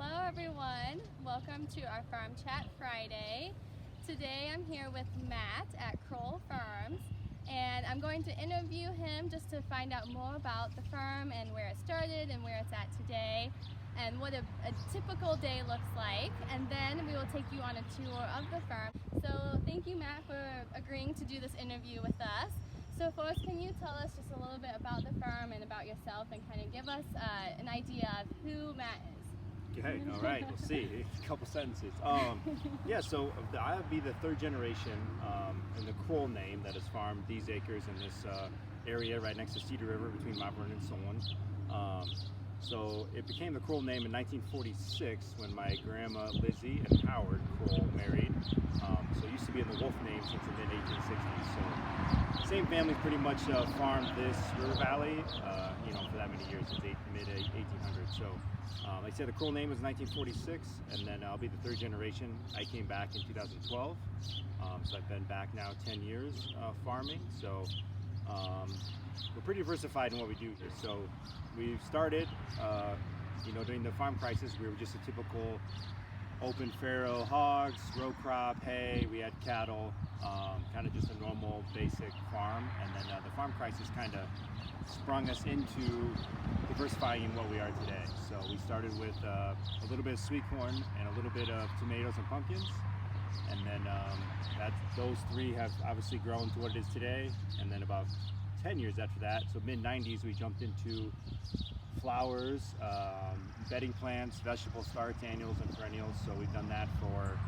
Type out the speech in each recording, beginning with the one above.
Hello everyone, welcome to our Farm Chat Friday. Today I'm here with Matt at Kroul Farms, and I'm going to interview him just to find out more about the farm and where it started and where it's at today and what a typical day looks like, and then we will take you on a tour of the farm. So thank you, Matt, for agreeing to do this interview with us. So first, can you tell us just a little bit about the farm and about yourself and kind of give us an idea of who Matt is? Okay, all right, we'll see. A couple sentences. Yeah, so I'll be the third generation in the Kroul name that has farmed these acres in this area right next to Cedar River between Mount Vernon and Solon. So it became the Kroul name in 1946 when my grandma Lizzie and Howard Kroul married. So it used to be in the Wolf name since the mid-1860s. So same family pretty much farmed this river valley, for that many years, since mid-1800s. So like I said, the Kroul name was 1946, and then I'll be the third generation. I came back in 2012, so I've been back now 10 years farming. So we're pretty diversified in what we do here. So we've started, during the farm crisis, we were just a typical open farrow hogs, row crop, hay. We had cattle, kind of just a normal basic farm. And then the farm crisis kind of sprung us into diversifying in what we are today. So we started with a little bit of sweet corn and a little bit of tomatoes and pumpkins. And then those three have obviously grown to what it is today. And then about 10 years after that, so mid-90s, we jumped into flowers, bedding plants, vegetable starts, annuals and perennials. So we've done that for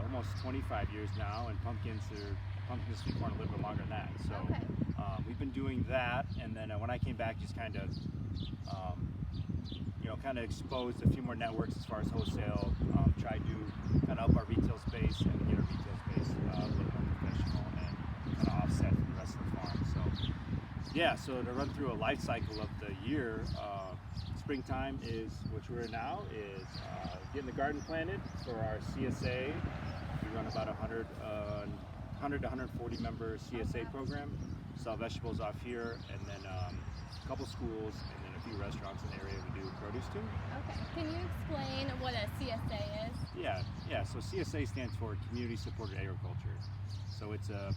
almost 25 years now, and pumpkins and sweet corn a little bit longer than that. So okay. We've been doing that, and then when I came back, just kind of exposed a few more networks as far as wholesale, tried to kind of up our retail space and get our retail space a little more professional and kind of offset from the rest of the farm. So yeah, so to run through a life cycle of the year, springtime is, which we're in now, is getting the garden planted for our CSA. We run about 100 to 140 member CSA program. Sell vegetables off here, and then a couple schools, and then a few restaurants in the area we do produce to. Okay, can you explain what a CSA is? Yeah. So CSA stands for Community Supported Agriculture. So it's a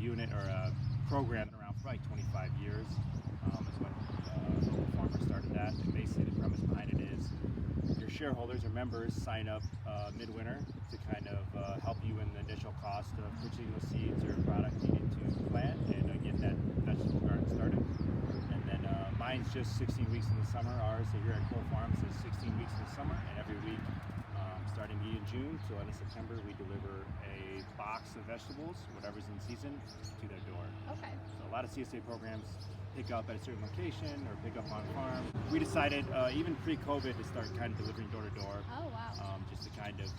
unit or a program around for like 25 years. Is when local farmers started that. And basically the premise behind it is your shareholders or members sign up midwinter to kind of help you in the initial cost of purchasing those seeds or product needed to plant and get that vegetable garden started. And then mine's just 16 weeks in the summer. Ours here at Kroul Farms is 16 weeks in the summer, and every week starting in June till end of September, we deliver a box of vegetables, whatever's in season, to their door. Okay. So a lot of CSA programs pick up at a certain location or pick up on farm. We decided, even pre-COVID, to start kind of delivering door to door. Oh wow. Just to kind of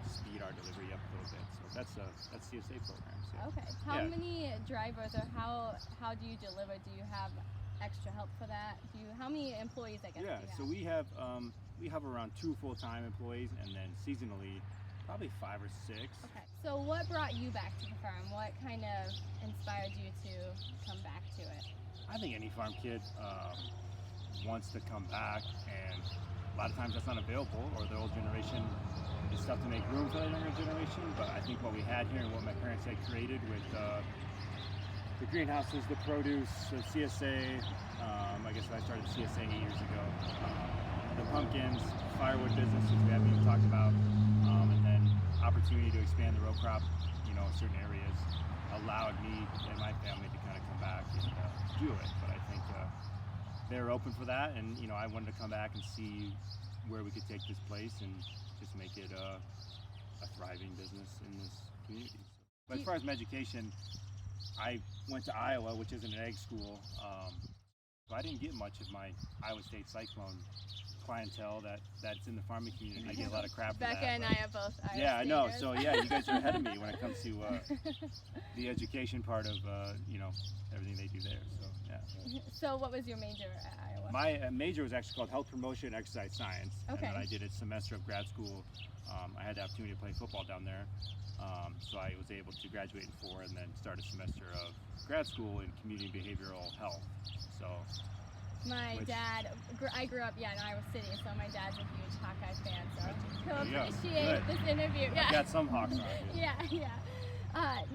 speed our delivery up a little bit. So that's CSA programs. Yeah. Okay. How many drivers, or how do you deliver? Do you have extra help for that? How many employees, I guess? Yeah. So we have around 2 full-time employees, and then seasonally probably 5 or 6. Okay. So what brought you back to the farm? What kind of inspired you to come back to it? I think any farm kid wants to come back, and a lot of times that's not available, or the old generation is tough to make room for the younger generation. But I think what we had here and what my parents had created with the greenhouses, the produce, the CSA, I guess I started CSA 8 years ago, the pumpkins, firewood business, which we haven't even talked about, and then opportunity to expand the row crop, in certain areas, allowed me and my family to kind of come back and do it. But I think they were open for that, and I wanted to come back and see where we could take this place and just make it a thriving business in this community. But as far as my education, I went to Iowa, which isn't an ag school, so I didn't get much of my Iowa State Cyclone clientele that's in the farming community. I get a lot of crap for that. Becca and I are both Iowa Yeah, I know. Staters. So yeah, you guys are ahead of me when it comes to the education part of everything they do there. So yeah. So what was your major at Iowa? My major was actually called Health Promotion and Exercise Science. Okay. And then I did a semester of grad school. I had the opportunity to play football down there. So I was able to graduate in 4 and then start a semester of grad school in community behavioral health. So My dad, I grew up, in Iowa City, so my dad's a huge Hawkeye fan, so he'll appreciate this interview. Yeah. I've got some Hawks on you. Yeah.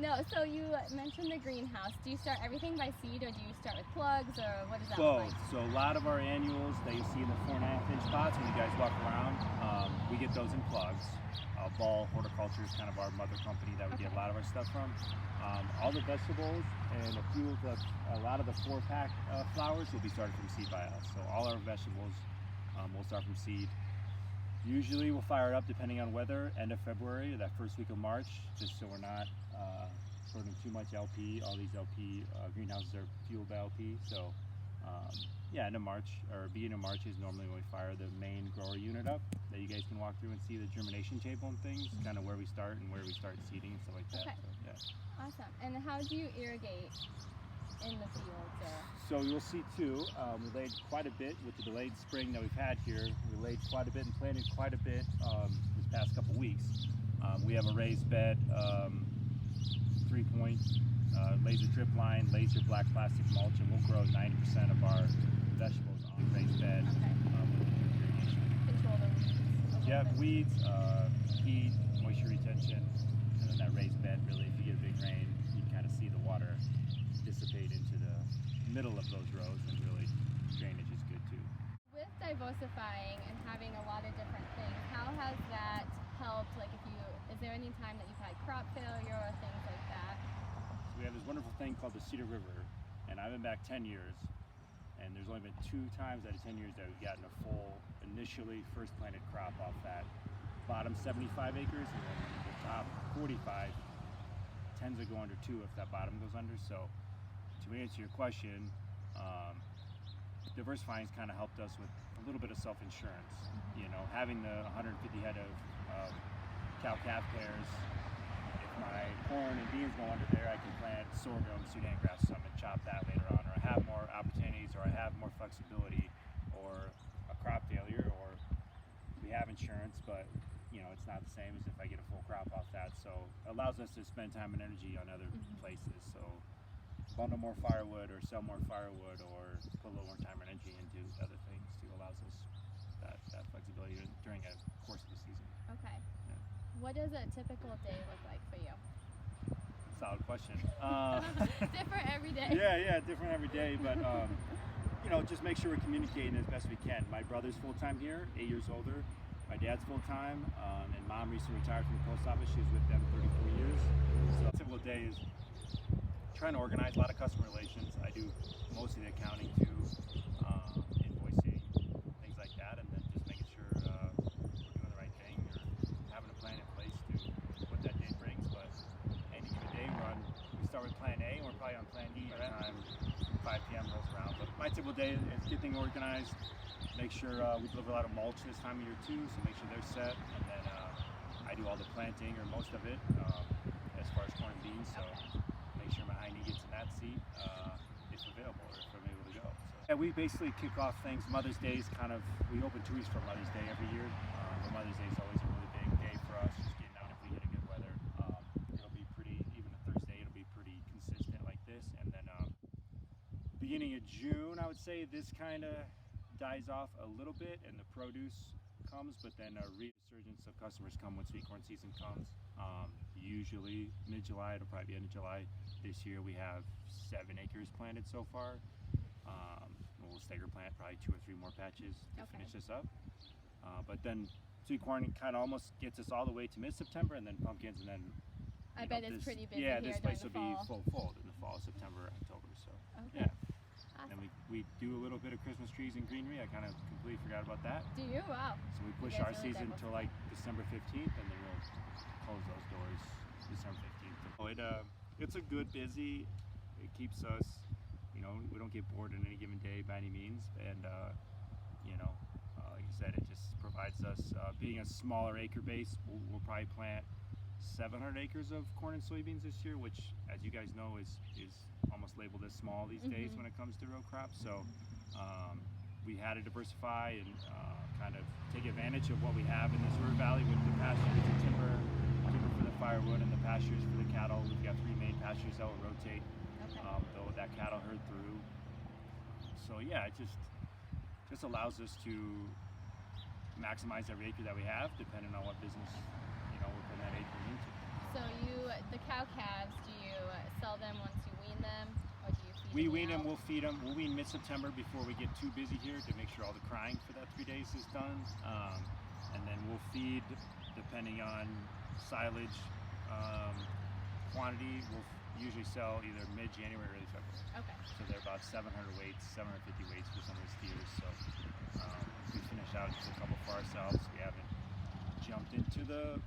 No, so you mentioned the greenhouse. Do you start everything by seed, or do you start with plugs, or what does that look Both. like? So a lot of our annuals that you see in the 4.5-inch pots when you guys walk around, we get those in plugs. Ball Horticulture is kind of our mother company that we get a lot of our stuff from. All the vegetables and a lot of the 4-pack flowers will be started from seed by us. So all our vegetables will start from seed. Usually we'll fire it up depending on weather, end of February, that first week of March, just so we're not burning too much LP. All these LP greenhouses are fueled by LP. So end of March or beginning of March is normally when we fire the main grower unit up that you guys can walk through and see the germination table and things, kind of where we start and where we start seeding and stuff like that. Okay. So, yeah. Awesome. And how do you irrigate in the fields? So you'll see too, we laid quite a bit with the delayed spring that we've had here. We laid quite a bit and planted quite a bit this past couple weeks. We have a raised bed, 3-point laser drip line, laser black plastic mulch, and we'll grow 90% of our vegetables on the raised bed. Okay. Control the weeds. Yeah, weeds, heat, moisture retention, and then that raised bed, really, if you get a big rain, you can kind of see the water dissipate into the middle of those rows, and really drainage is good too. With diversifying and having a lot of different things, how has that helped? Like, is there any time that you've had crop failure or things like that? So we have this wonderful thing called the Cedar River, and I've been back 10 years, and there's only been 2 times out of 10 years that we've gotten a full, initially first planted crop off that bottom 75 acres, and then the top 45 tends to go under 2 if that bottom goes under. So to answer your question, diversifying's kind of helped us with a little bit of self-insurance. You know, having the 150 head of cow-calf pairs. If my corn and beans go under there, I can plant sorghum, Sudan grass, some, and chop that later on. Or I have more opportunities, or I have more flexibility, or a crop failure, or we have insurance, but you know, it's not the same as if I get a full crop off that. So it allows us to spend time and energy on other places. So bundle more firewood, or sell more firewood, or put a little more time and energy into other things too, allows us that flexibility during a course of the season. Okay. Yeah. What does a typical day look like for you? Solid question. Different every day. Yeah, different every day, but you know, just make sure we're communicating as best we can. My brother's full-time here, 8 years older. My dad's full-time, and mom recently retired from the post office. She was with them 34 years. So a typical day is trying to organize a lot of customer relations. I do most of the accounting too, invoicing, things like that, and then just making sure we're doing the right thing, or having a plan in place to what that day brings. But any given day we start with plan A, and we're probably on plan D by the time 5 p.m. rolls around. But my typical day is get things organized, make sure we deliver a lot of mulch this time of year too, so make sure they're set, and then I do all the planting, or most of it, as far as corn and beans. So make sure my hiney gets in that seat if available, or if I'm able to go. So, yeah, we basically kick off things. Mother's Day is we open 2 weeks for Mother's Day every year. But Mother's Day is always a really big day for us, just getting out if we get a good weather. It'll be pretty, even a Thursday, it'll be pretty consistent like this. And then beginning of June, I would say this kind of dies off a little bit, and the produce comes, but then a resurgence of customers come when sweet corn season comes. Usually mid-July, it'll probably be end of July. This year we have 7 acres planted so far. We'll stagger plant probably 2 or 3 more patches to finish this up. But then sweet corn kind of almost gets us all the way to mid-September, and then pumpkins, and then I bet it's pretty busy yeah, here this place will during be the fall. full in the fall, September, October. So Okay. yeah. Awesome. And we do a little bit of Christmas trees and greenery. I kind of completely forgot about that. Do you? Wow. So we push guys our really season to like December 15th, and then we'll close those doors December 15th. It's a good busy. It keeps us, you know, we don't get bored on any given day by any means, and you know, like I said, it just provides us, being a smaller acre base, we'll probably plant 700 acres of corn and soybeans this year, which, as you guys know, is almost labeled as small these days when it comes to row crops. So we had to diversify and kind of take advantage of what we have in this river valley with the pastures and timber for the firewood, and the pastures for the cattle. We've got 3 main pastures that will rotate, though that cattle herd through. So yeah, it just just allows us to maximize every acre that we have, depending on what business we're putting that acre into. So the cow calves, do you sell them once you wean them, or do you feed We them wean them, out? we'll feed them. We'll wean mid-September before we get too busy here to make sure all the crying for that 3 days is done. And then we'll feed, depending on silage quantity, we'll usually sell either mid-January or early February. Okay. So they're about 700 weights, 750 weights for some of the steers. So we finish out just a couple for ourselves. We haven't jumped into the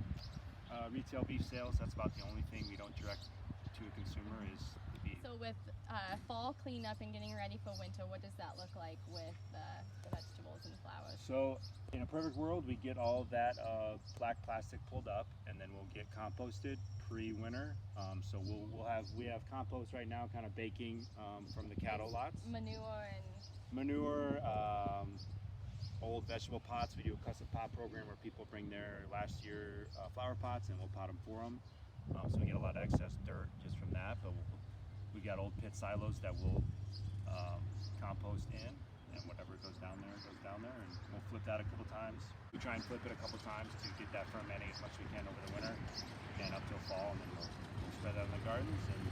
retail beef sales. That's about the only thing we don't direct to a consumer is the beef. So with fall cleanup and getting ready for winter, what does that look like with the vegetables and flowers? So in a perfect world, we get all of that black plastic pulled up, and then we'll get composted pre-winter. So we have compost right now, kind of baking from the cattle lots. Manure, Old vegetable pots. We do a custom pot program where people bring their last year flower pots and we'll pot them for them. So we get a lot of excess dirt just from that, but we got old pit silos that we'll compost in, and whatever goes down there, and we'll flip that a couple times. We try and flip it a couple times to get that fermenting as much as we can over the winter, and up till fall, and then we'll spread that in the gardens, and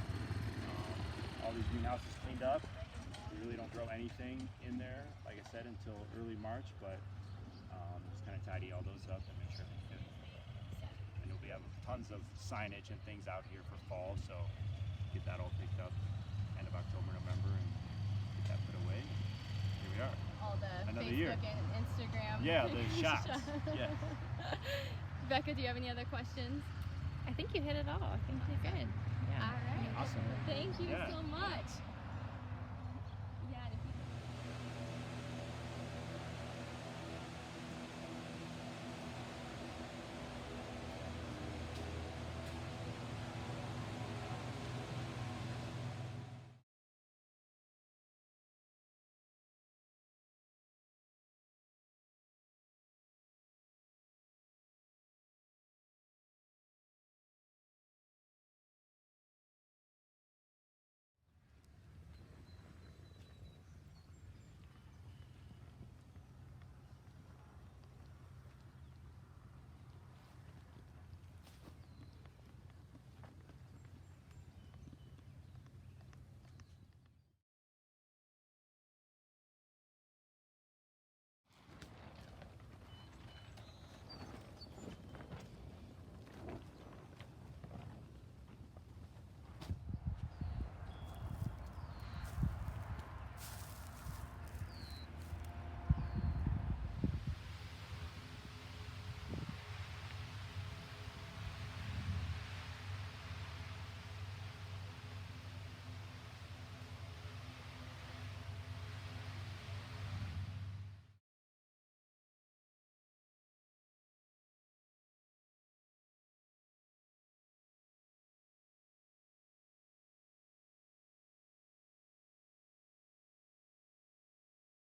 all these greenhouses cleaned up. We really don't grow anything in there, like I said, until early March, but just kind of tidy all those up and make sure they fit. I know we have tons of signage and things out here for fall, so get that all picked up end of October, November, and get that put away. Here we are. all the Another Facebook year. and Instagram. Yeah, the shots. Yeah. Becca, do you have any other questions? I think you hit it all. I think you're good. Yeah. All right. Awesome. Thank you Yeah. so much.